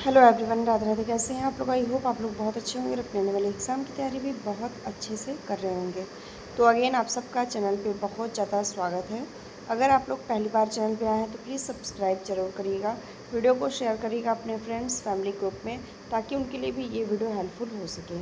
Hello everyone, Radhe Radhe. कैसे हैं आप लोग? आई होप आप लोग बहुत अच्छे होंगे और अपने आने वाले एग्ज़ाम की तैयारी भी बहुत अच्छे से कर रहे होंगे। तो अगेन आप सबका चैनल पे बहुत ज़्यादा स्वागत है। अगर आप लोग पहली बार चैनल पे आए हैं तो प्लीज़ सब्सक्राइब ज़रूर करिएगा, वीडियो को शेयर करिएगा अपने फ्रेंड्स फैमिली ग्रुप में, ताकि उनके लिए भी ये वीडियो हेल्पफुल हो सके।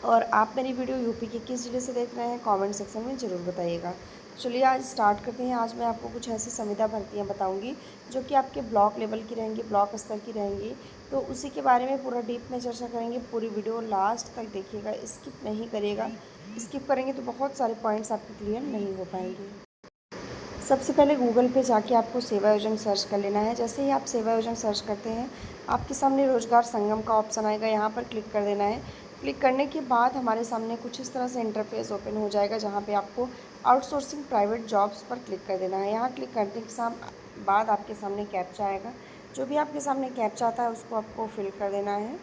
और आप मेरी वीडियो यूपी के किस ज़िले से देख रहे हैं कमेंट सेक्शन में ज़रूर बताइएगा। चलिए आज स्टार्ट करते हैं। आज मैं आपको कुछ ऐसी संविदा भर्तियां बताऊंगी जो कि आपके ब्लॉक लेवल की रहेंगी, ब्लॉक स्तर की रहेंगी। तो उसी के बारे में पूरा डीप में चर्चा करेंगे। पूरी वीडियो लास्ट तक देखिएगा, स्किप नहीं करिएगा। स्किप करेंगे तो बहुत सारे पॉइंट्स आपके क्लियर नहीं हो पाएंगे। सबसे पहले गूगल पे जाके आपको सेवा योजना सर्च कर लेना है। जैसे ही आप सेवा योजना सर्च करते हैं, आपके सामने रोजगार संगम का ऑप्शन आएगा, यहाँ पर क्लिक कर देना है। क्लिक करने के बाद हमारे सामने कुछ इस तरह से इंटरफेस ओपन हो जाएगा, जहाँ पे आपको आउटसोर्सिंग प्राइवेट जॉब्स पर क्लिक कर देना है। यहाँ क्लिक करने के बाद आपके सामने कैप्चा आएगा। जो भी आपके सामने कैप्चा आता है उसको आपको फिल कर देना है।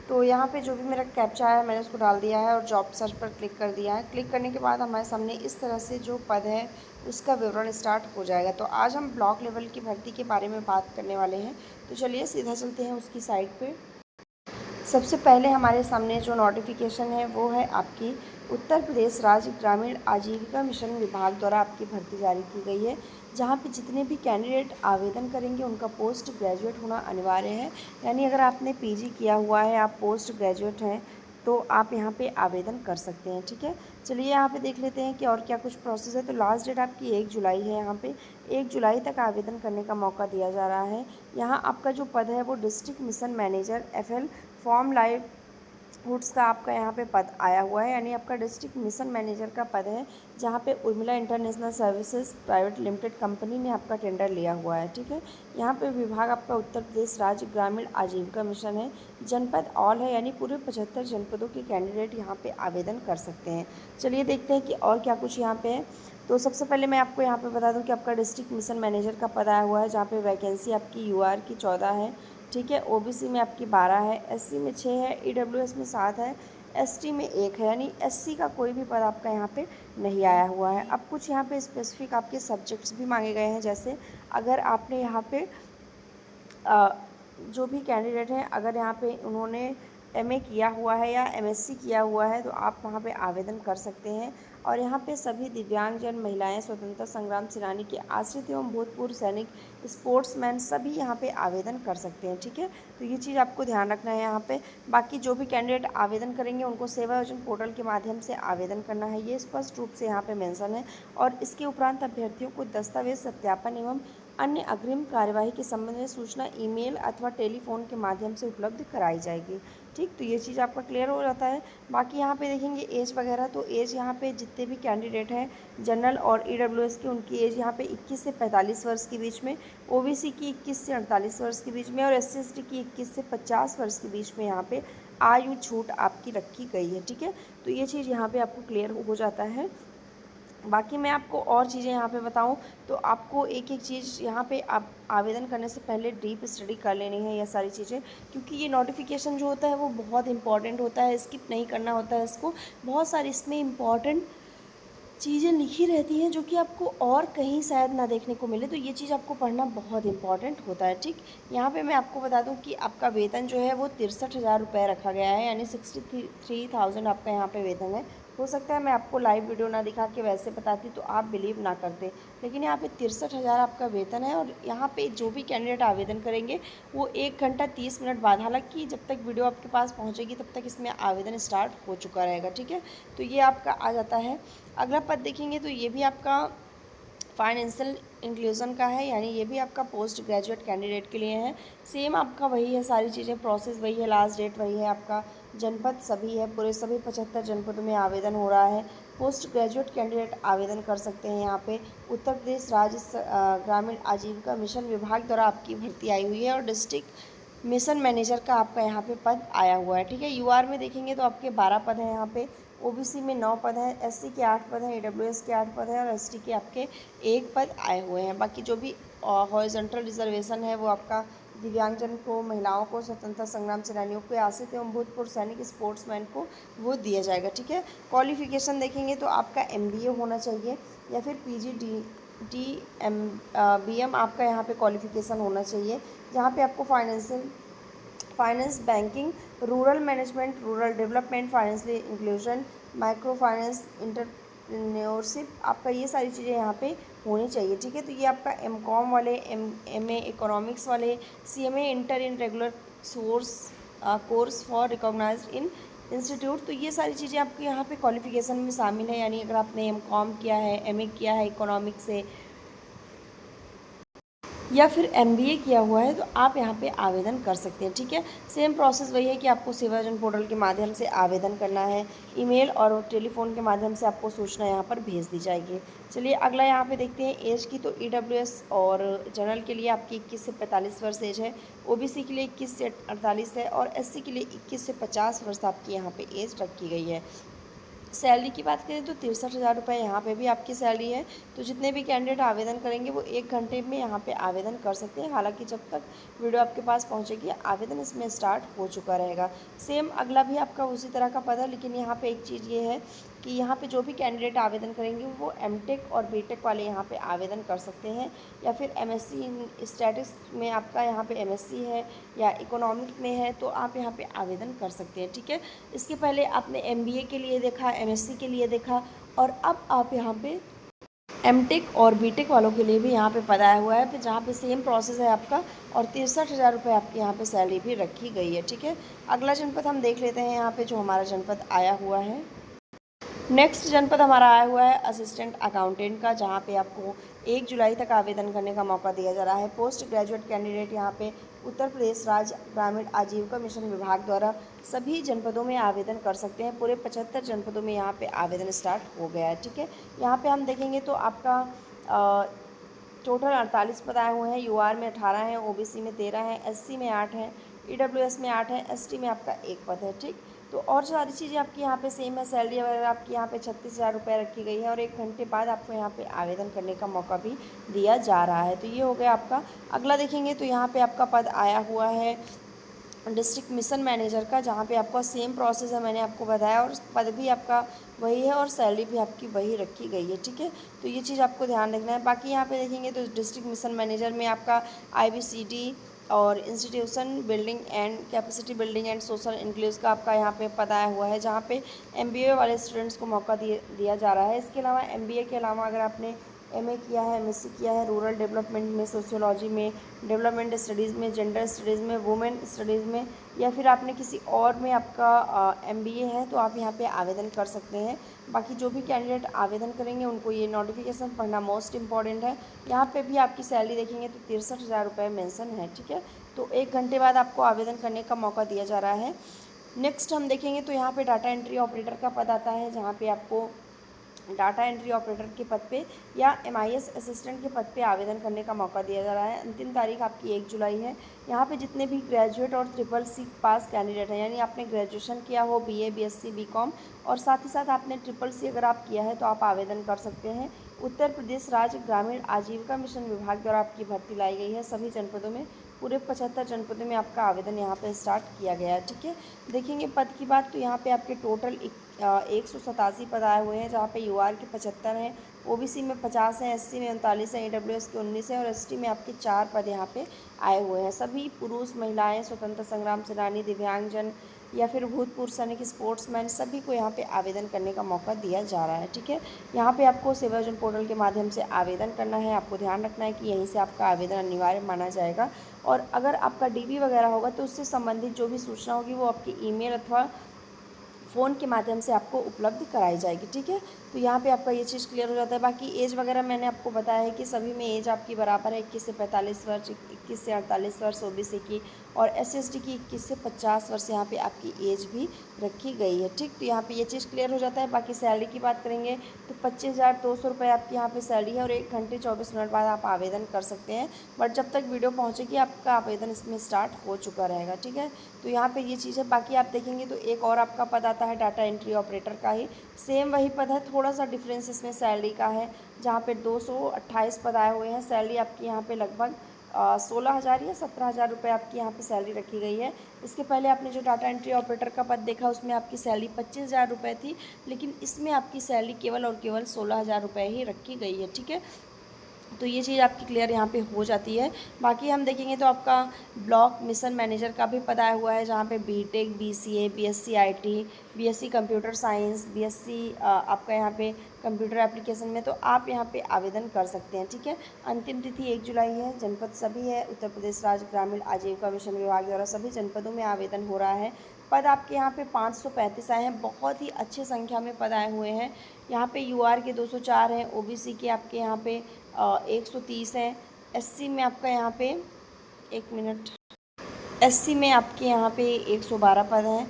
तो यहाँ पे जो भी मेरा कैप्चा है मैंने उसको डाल दिया है और जॉब सर्च पर क्लिक कर दिया है। क्लिक करने के बाद हमारे सामने इस तरह से जो पद है उसका विवरण स्टार्ट हो जाएगा। तो आज हम ब्लॉक लेवल की भर्ती के बारे में बात करने वाले हैं। तो चलिए सीधा चलते हैं उसकी साइट पे। सबसे पहले हमारे सामने जो नोटिफिकेशन है वो है आपकी उत्तर प्रदेश राज्य ग्रामीण आजीविका मिशन विभाग द्वारा आपकी भर्ती जारी की गई है, जहाँ पे जितने भी कैंडिडेट आवेदन करेंगे उनका पोस्ट ग्रेजुएट होना अनिवार्य है। यानी अगर आपने पीजी किया हुआ है, आप पोस्ट ग्रेजुएट हैं, तो आप यहाँ पे आवेदन कर सकते हैं। ठीक है, चलिए यहाँ पे देख लेते हैं कि और क्या कुछ प्रोसेस है। तो लास्ट डेट आपकी 1 जुलाई है। यहाँ पे 1 जुलाई तक आवेदन करने का मौका दिया जा रहा है। यहाँ आपका जो पद है वो district mission manager FL form livelihoods का आपका यहाँ पे पद आया हुआ है। यानी आपका डिस्ट्रिक्ट मिशन मैनेजर का पद है, जहाँ पे Urmila international services private limited company ने आपका टेंडर लिया हुआ है। ठीक है, यहाँ पे विभाग आपका उत्तर प्रदेश राज्य ग्रामीण आजीविका मिशन है। जनपद ऑल है, यानी पूरे 75 जनपदों के कैंडिडेट यहाँ पे आवेदन कर सकते हैं। चलिए देखते हैं कि और क्या कुछ यहाँ पे है। तो सबसे पहले मैं आपको यहाँ पे बता दूँ कि आपका डिस्ट्रिक्ट मिशन मैनेजर का पद आया हुआ है, जहाँ पे वैकेंसी आपकी UR की 14 है। ठीक है, OBC में आपकी 12 है, SC में 6 है, EWS में 7 है, ST में 1 है। यानी SC का कोई भी पद आपका यहाँ पे नहीं आया हुआ है। अब कुछ यहाँ पे स्पेसिफिक आपके सब्जेक्ट्स भी मांगे गए हैं। जैसे अगर आपने यहाँ पे जो भी कैंडिडेट हैं, अगर यहाँ पे उन्होंने MA किया हुआ है या MSc किया हुआ है तो आप वहाँ पे आवेदन कर सकते हैं। और यहाँ पे सभी दिव्यांगजन, महिलाएं, स्वतंत्रता संग्राम सेनानी के आश्रित एवं भूतपूर्व सैनिक, स्पोर्ट्समैन सभी यहाँ पे आवेदन कर सकते हैं। ठीक है, तो ये चीज़ आपको ध्यान रखना है यहाँ पे। बाकी जो भी कैंडिडेट आवेदन करेंगे उनको सेवा योजना पोर्टल के माध्यम से आवेदन करना है, ये स्पष्ट रूप से यहाँ पे मेंशन है। और इसके उपरांत अभ्यर्थियों को दस्तावेज सत्यापन एवं अन्य अग्रिम कार्यवाही के संबंध में सूचना ईमेल अथवा टेलीफोन के माध्यम से उपलब्ध कराई जाएगी। ठीक, तो ये चीज़ आपका क्लियर हो जाता है। बाकी यहाँ पे देखेंगे एज वगैरह, तो एज यहाँ पे जितने भी कैंडिडेट हैं जनरल और EWS की, उनकी एज यहाँ पे 21 से 45 वर्ष के बीच में, OBC की 21 से 48 वर्ष के बीच में और SC/ST की 21 से 50 वर्ष के बीच में यहाँ पे आयु छूट आपकी रखी गई है। ठीक है, तो ये चीज़ यहाँ पे आपको क्लियर हो जाता है। बाकी मैं आपको और चीज़ें यहाँ पे बताऊँ तो आपको एक एक चीज़ यहाँ पे आप आवेदन करने से पहले डीप स्टडी कर लेनी है, ये सारी चीज़ें, क्योंकि ये नोटिफिकेशन जो होता है वो बहुत इंपॉर्टेंट होता है, स्किप नहीं करना होता है इसको। बहुत सारी इसमें इम्पॉर्टेंट चीज़ें लिखी रहती हैं जो कि आपको और कहीं शायद ना देखने को मिले, तो ये चीज़ आपको पढ़ना बहुत इंपॉर्टेंट होता है। ठीक, यहाँ पे मैं आपको बता दूँ कि आपका वेतन जो है वो 63,000 रुपये रखा गया है, यानी 63,000 आपका यहाँ पे वेतन है। हो सकता है मैं आपको लाइव वीडियो ना दिखा के वैसे बताती तो आप बिलीव ना करते, लेकिन यहाँ पे 63,000 आपका वेतन है। और यहाँ पे जो भी कैंडिडेट आवेदन करेंगे वो 1 घंटा 30 मिनट बाद, हालांकि जब तक वीडियो आपके पास पहुँचेगी तब तक इसमें आवेदन स्टार्ट हो चुका रहेगा। ठीक है, तो ये आपका आ जाता है। अगला पद देखेंगे तो ये भी आपका फाइनेंशियल इंक्लूजन का है, यानी ये भी आपका पोस्ट ग्रेजुएट कैंडिडेट के लिए है। सेम आपका वही है, सारी चीज़ें प्रोसेस वही है, लास्ट डेट वही है, आपका जनपद सभी है, पूरे सभी 75 जनपदों में आवेदन हो रहा है। पोस्ट ग्रेजुएट कैंडिडेट आवेदन कर सकते हैं। यहाँ पे उत्तर प्रदेश राज्य ग्रामीण आजीविका मिशन विभाग द्वारा आपकी भर्ती आई हुई है और डिस्ट्रिक्ट मिशन मैनेजर का आपका यहाँ पे पद आया हुआ है। ठीक है, UR में देखेंगे तो आपके 12 पद हैं यहाँ पे, OBC में 9 पद हैं, SC के 8 पद हैं, EWS के 8 पद हैं और ST के आपके 1 पद आए हुए हैं। बाकी जो भी हॉरिजॉन्टल रिजर्वेशन है वो आपका दिव्यांगजन को, महिलाओं को, स्वतंत्रता संग्राम सेनानियों को, आश्रित एवं भूतपूर्व सैनिक, स्पोर्ट्समैन को वो दिया जाएगा। ठीक है, क्वालिफिकेशन देखेंगे तो आपका MBA होना चाहिए या फिर BM आपका यहाँ पे क्वालिफिकेशन होना चाहिए, जहाँ पे आपको finance, banking, rural management, rural development, financial inclusion, micro finance, entrepreneurship, आपका ये सारी चीज़ें यहाँ पे होनी चाहिए। ठीक है, तो ये आपका MCOM वाले, MA इकोनॉमिक्स वाले, CMA inter in regular source course for recognised in institute, तो ये सारी चीज़ें आपके यहाँ पे क्वालिफिकेशन में शामिल है। यानी अगर आपने MCOM किया है, MA किया है इकोनॉमिक्स से, या फिर MBA किया हुआ है, तो आप यहाँ पे आवेदन कर सकते हैं। ठीक है, सेम प्रोसेस वही है कि आपको सेवाजन पोर्टल के माध्यम से आवेदन करना है, ईमेल और टेलीफोन के माध्यम से आपको सूचना यहाँ पर भेज दी जाएगी। चलिए अगला यहाँ पे देखते हैं एज की। तो EWS और जनरल के लिए आपकी 21 से 45 वर्ष एज है, OBC के लिए 21 से 48 है, और SC के लिए 21 से 50 वर्ष आपकी यहाँ पे एज रखी गई है। सैलरी की बात करें तो 63,000 रुपये यहाँ पे भी आपकी सैलरी है। तो जितने भी कैंडिडेट आवेदन करेंगे वो 1 घंटे में यहाँ पे आवेदन कर सकते हैं। हालांकि जब तक वीडियो आपके पास पहुँचेगी आवेदन इसमें स्टार्ट हो चुका रहेगा। सेम अगला भी आपका उसी तरह का पद है, लेकिन यहाँ पे एक चीज़ ये है कि यहाँ पे जो भी कैंडिडेट आवेदन करेंगे वो MTech और BTech वाले यहाँ पे आवेदन कर सकते हैं, या फिर MSc इन स्टैटिक्स में आपका यहाँ पे MSc है या इकोनॉमिक में है तो आप यहाँ पे आवेदन कर सकते हैं। ठीक है, इसके पहले आपने MBA के लिए देखा, MSc के लिए देखा, और अब आप यहाँ पे MTech और BTech वालों के लिए भी यहाँ पे पद आया हुआ है, फिर जहाँ पे सेम प्रोसेस है आपका, और 63,000 रुपये आपकी यहाँ पे सैलरी भी रखी गई है। ठीक है, अगला जनपद हम देख लेते हैं यहाँ पे जो हमारा जनपद आया हुआ है। नेक्स्ट जनपद हमारा आया हुआ है असिस्टेंट अकाउंटेंट का, जहाँ पे आपको 1 जुलाई तक आवेदन करने का मौका दिया जा रहा है। पोस्ट ग्रेजुएट कैंडिडेट यहाँ पे उत्तर प्रदेश राज्य ग्रामीण आजीविका मिशन विभाग द्वारा सभी जनपदों में आवेदन कर सकते हैं। पूरे 75 जनपदों में यहाँ पे आवेदन स्टार्ट हो गया है। ठीक है, यहाँ पे हम देखेंगे तो आपका टोटल 48 पद आए हुए हैं। UR में 18 हैं, OBC में 13 हैं, SC में 8 हैं, EWS में 8 है, ST में आपका 1 पद है। ठीक, तो और सारी चीज़ें आपकी यहाँ पे सेम है। सैलरी वगैरह आपकी यहाँ पे 36,000 रुपये रखी गई है, और 1 घंटे बाद आपको यहाँ पे आवेदन करने का मौका भी दिया जा रहा है। तो ये हो गया आपका। अगला देखेंगे तो यहाँ पे आपका पद आया हुआ है डिस्ट्रिक्ट मिशन मैनेजर का, जहाँ पे आपका सेम प्रोसेस है, मैंने आपको बताया, और पद भी आपका वही है और सैलरी भी आपकी वही रखी गई है। ठीक है, तो ये चीज़ आपको ध्यान रखना है। बाकी यहाँ पे देखेंगे तो डिस्ट्रिक्ट मिशन मैनेजर में आपका IBCD और institution building and capacity building and social includes का आपका यहाँ पे पद आया हुआ है, जहाँ पे MBA वाले स्टूडेंट्स को मौका दिया जा रहा है। इसके अलावा MBA के अलावा अगर आपने MA किया है, MSc किया है रूरल डेवलपमेंट में, सोशियोलॉजी में, डेवलपमेंट स्टडीज़ में, जेंडर स्टडीज़ में, वुमेन स्टडीज़ में, या फिर आपने किसी और में आपका MBA है, तो आप यहाँ पे आवेदन कर सकते हैं। बाकी जो भी कैंडिडेट आवेदन करेंगे उनको ये नोटिफिकेशन पढ़ना मोस्ट इंपॉर्टेंट है। यहाँ पे भी आपकी सैलरी देखेंगे तो 63,000 रुपये मेंशन है। ठीक है, तो 1 घंटे बाद आपको आवेदन करने का मौका दिया जा रहा है। नेक्स्ट हम देखेंगे तो यहाँ पे डाटा एंट्री ऑपरेटर का पद आता है, जहाँ पे आपको डाटा एंट्री ऑपरेटर के पद पे या MIS असिस्टेंट के पद पे आवेदन करने का मौका दिया जा रहा है। अंतिम तारीख आपकी 1 जुलाई है। यहाँ पे जितने भी ग्रेजुएट और CCC पास कैंडिडेट हैं, यानी आपने ग्रेजुएशन किया हो BA BSc BCom, और साथ ही साथ आपने CCC अगर आप किया है तो आप आवेदन कर सकते हैं। उत्तर प्रदेश राज्य ग्रामीण आजीविका मिशन विभाग द्वारा आपकी भर्ती लाई गई है सभी जनपदों में। पूरे 75 जनपदों में आपका आवेदन यहाँ पे स्टार्ट किया गया है। ठीक है, देखेंगे पद की बात तो यहाँ पे आपके टोटल 187 पद आए हुए हैं, जहाँ पे UR के 75 हैं, OBC में 50 हैं, SC में 39 हैं, EWS के 19 हैं, और ST में आपके 4 पद यहाँ पे आए हुए हैं। सभी पुरुष, महिलाएं, स्वतंत्रता संग्राम सेनानी, दिव्यांगजन, या फिर भूतपूर्व सैनिक, स्पोर्ट्समैन, सभी को यहाँ पे आवेदन करने का मौका दिया जा रहा है। ठीक है, यहाँ पे आपको सेवायोजन पोर्टल के माध्यम से आवेदन करना है। आपको ध्यान रखना है कि यहीं से आपका आवेदन अनिवार्य माना जाएगा, और अगर आपका DB वगैरह होगा तो उससे संबंधित जो भी सूचना होगी वो आपकी ईमेल अथवा फ़ोन के माध्यम से आपको उपलब्ध कराई जाएगी। ठीक है, तो यहाँ पे आपका ये चीज़ क्लियर हो जाता है। बाकी एज वगैरह मैंने आपको बताया है कि सभी में एज आपकी बराबर है, 21 से 45 वर्ष, 21 से 48 वर्ष OBC की, और SST की 21 से 50 वर्ष यहाँ पे आपकी एज भी रखी गई है। ठीक, तो यहाँ पे ये चीज़ क्लियर हो जाता है। बाकी सैलरी की बात करेंगे तो 25,200 रुपये आपकी यहाँ पे सैलरी है, और 1 घंटे 24 मिनट बाद आप आवेदन कर सकते हैं। बट जब तक वीडियो पहुँचेगी आपका आवेदन इसमें स्टार्ट हो चुका रहेगा। ठीक है, तो यहाँ पे ये चीज़ है। बाकी आप देखेंगे तो एक और आपका पद आता है डाटा एंट्री ऑपरेटर का ही, सेम वही पद है, थोड़ा सा डिफरेंस इसमें सैलरी का है, जहाँ पे 228 पद आए हुए हैं। सैलरी आपकी यहाँ पे लगभग 16,000 या 17,000 रुपये आपकी यहाँ पे सैलरी रखी गई है। इसके पहले आपने जो डाटा एंट्री ऑपरेटर का पद देखा उसमें आपकी सैलरी 25,000 रुपये थी, लेकिन इसमें आपकी सैलरी केवल और केवल 16,000 रुपये ही रखी गई है। ठीक है, तो ये चीज़ आपकी क्लियर यहाँ पे हो जाती है। बाकी हम देखेंगे तो आपका ब्लॉक मिशन मैनेजर का भी पद आया हुआ है, जहाँ पे BTech, BCA, BSc IT, BSc computer science, BSc आपका यहाँ पे कंप्यूटर एप्लीकेशन में, तो आप यहाँ पे आवेदन कर सकते हैं। ठीक है, अंतिम तिथि 1 जुलाई है। जनपद सभी है, उत्तर प्रदेश राज्य ग्रामीण आजीविका मिशन विभाग द्वारा सभी जनपदों में आवेदन हो रहा है। पद आपके यहाँ पे 535 आए हैं, बहुत ही अच्छी संख्या में पद आए हुए हैं। यहाँ पे यूआर के 204 हैं, ओबीसी के आपके यहाँ पे 130 हैं, एससी में आपका यहाँ पे, एक मिनट, एससी में आपके यहाँ पे 112 पद हैं,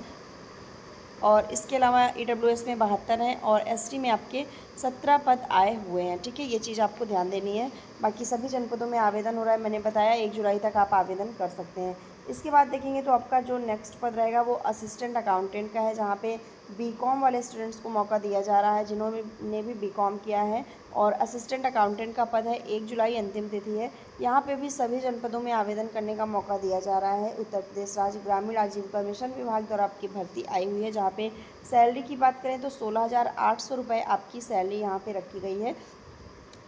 और इसके अलावा ईडब्ल्यूएस में 72 हैं, और एसटी में आपके 17 पद आए हुए हैं। ठीक है, ये चीज़ आपको ध्यान देनी है। बाकी सभी जनपदों में आवेदन हो रहा है, मैंने बताया 1 जुलाई तक आप आवेदन कर सकते हैं। इसके बाद देखेंगे तो आपका जो नेक्स्ट पद रहेगा वो असिस्टेंट अकाउंटेंट का है, जहाँ पे बीकॉम वाले स्टूडेंट्स को मौका दिया जा रहा है, जिन्होंने भी बीकॉम किया है, और असिस्टेंट अकाउंटेंट का पद है। 1 जुलाई अंतिम तिथि है। यहाँ पे भी सभी जनपदों में आवेदन करने का मौका दिया जा रहा है। उत्तर प्रदेश राज्य ग्रामीण आजीविका मिशन विभाग द्वारा आपकी भर्ती आई हुई है, जहाँ पे सैलरी की बात करें तो 16,800 रुपये आपकी सैलरी यहाँ पे रखी गई है,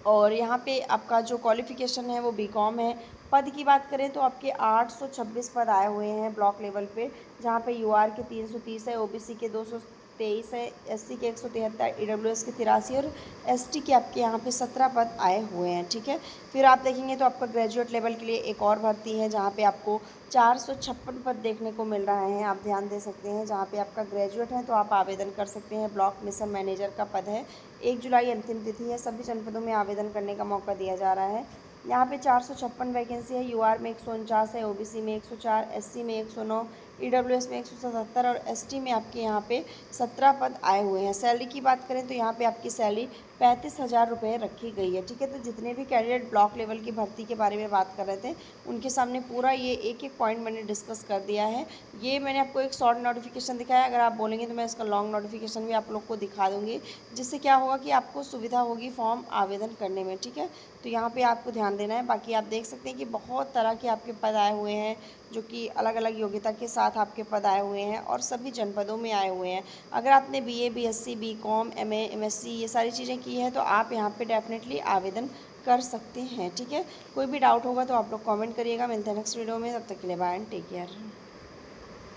और यहाँ पे आपका जो क्वालिफ़िकेशन है वो बीकॉम है। पद की बात करें तो आपके 826 पद आए हुए हैं ब्लॉक लेवल पे, जहाँ पे यूआर के 330 है, ओबीसी के 223 है, एससी के 173, ईडब्ल्यूएस के 83, और एसटी के आपके यहाँ पे 17 पद आए हुए हैं। ठीक है, फिर आप देखेंगे तो आपका ग्रेजुएट लेवल के लिए एक और भर्ती है, जहाँ पे आपको 456 पद देखने को मिल रहे हैं। आप ध्यान दे सकते हैं, जहाँ पे आपका ग्रेजुएट है तो आप आवेदन कर सकते हैं। ब्लॉक मिशन मैनेजर का पद है। 1 जुलाई अंतिम तिथि है। सभी जनपदों में आवेदन करने का मौका दिया जा रहा है। यहाँ पे 456 वैकेंसी है। यूआर में 149 है, ओबीसी में 104, एससी में 109, ईडब्ल्यूएस में 177, और एसटी में आपके यहाँ पे 17 पद आए हुए हैं। सैलरी की बात करें तो यहाँ पे आपकी सैलरी 35,000 रुपये रखी गई है। ठीक है, तो जितने भी कैंडिडेट ब्लॉक लेवल की भर्ती के बारे में बात कर रहे थे, उनके सामने पूरा ये एक एक पॉइंट मैंने डिस्कस कर दिया है। ये मैंने आपको एक शॉर्ट नोटिफिकेशन दिखाया, अगर आप बोलेंगे तो मैं इसका लॉन्ग नोटिफिकेशन भी आप लोग को दिखा दूँगी, जिससे क्या होगा कि आपको सुविधा होगी फॉर्म आवेदन करने में। ठीक है, तो यहाँ पे आपको ध्यान देना है। बाकी आप देख सकते हैं कि बहुत तरह के आपके पद आए हुए हैं, जो कि अलग अलग योग्यता के साथ आपके पद आए हुए हैं, और सभी जनपदों में आए हुए हैं। अगर आपने BA, BSc, BCom, MA, MSc ये सारी चीज़ें की हैं, तो आप यहाँ पे डेफिनेटली आवेदन कर सकते हैं। ठीक है, कोई भी डाउट होगा तो आप लोग कमेंट करिएगा। मिलते हैं नेक्स्ट वीडियो में, तब तक के लिए बाय एंड टेक केयर।